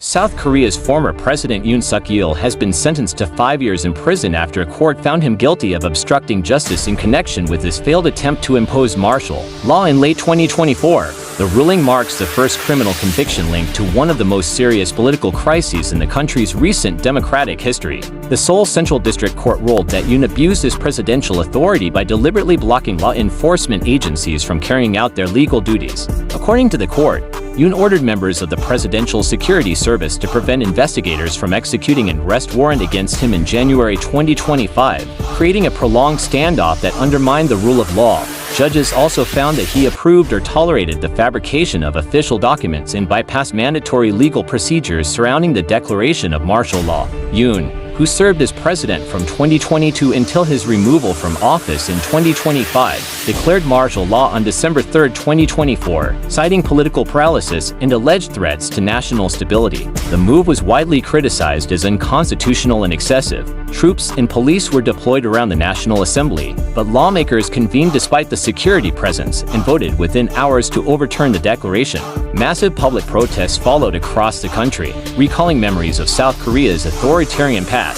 South Korea's former president Yoon Suk-yeol has been sentenced to 5 years in prison after a court found him guilty of obstructing justice in connection with his failed attempt to impose martial law in late 2024. The ruling marks the first criminal conviction linked to one of the most serious political crises in the country's recent democratic history. The Seoul Central District Court ruled that Yoon abused his presidential authority by deliberately blocking law enforcement agencies from carrying out their legal duties. According to the court, Yoon ordered members of the Presidential Security Service to prevent investigators from executing an arrest warrant against him in January 2025, creating a prolonged standoff that undermined the rule of law. Judges also found that he approved or tolerated the fabrication of official documents and bypassed mandatory legal procedures surrounding the declaration of martial law. Yoon, who served as president from 2022 until his removal from office in 2025, declared martial law on December 3, 2024, citing political paralysis and alleged threats to national stability. The move was widely criticized as unconstitutional and excessive. Troops and police were deployed around the National Assembly, but lawmakers convened despite the security presence and voted within hours to overturn the declaration. Massive public protests followed across the country, recalling memories of South Korea's authoritarian past.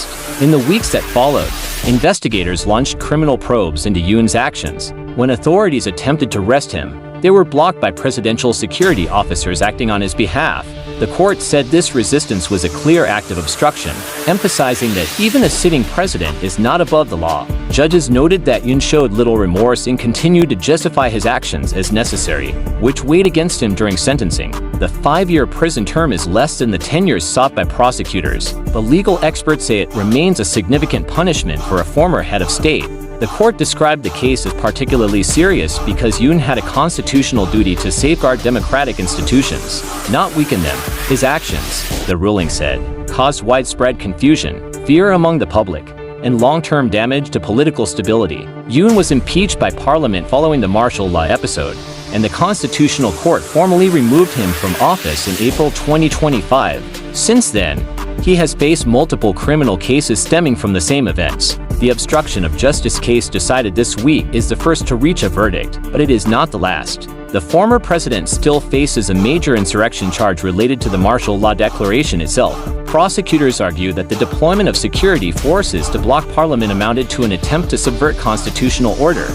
In the weeks that followed, investigators launched criminal probes into Yoon's actions. When authorities attempted to arrest him, they were blocked by presidential security officers acting on his behalf. The court said this resistance was a clear act of obstruction, emphasizing that even a sitting president is not above the law. Judges noted that Yoon showed little remorse and continued to justify his actions as necessary, which weighed against him during sentencing. The 5-year prison term is less than the 10 years sought by prosecutors, but legal experts say it remains a significant punishment for a former head of state. The court described the case as particularly serious because Yoon had a constitutional duty to safeguard democratic institutions, not weaken them. His actions, the ruling said, caused widespread confusion, fear among the public, and long-term damage to political stability. Yoon was impeached by parliament following the martial law episode, and the Constitutional Court formally removed him from office in April 2025. Since then, he has faced multiple criminal cases stemming from the same events. The obstruction of justice case decided this week is the first to reach a verdict, but it is not the last. The former president still faces a major insurrection charge related to the martial law declaration itself. Prosecutors argue that the deployment of security forces to block parliament amounted to an attempt to subvert constitutional order.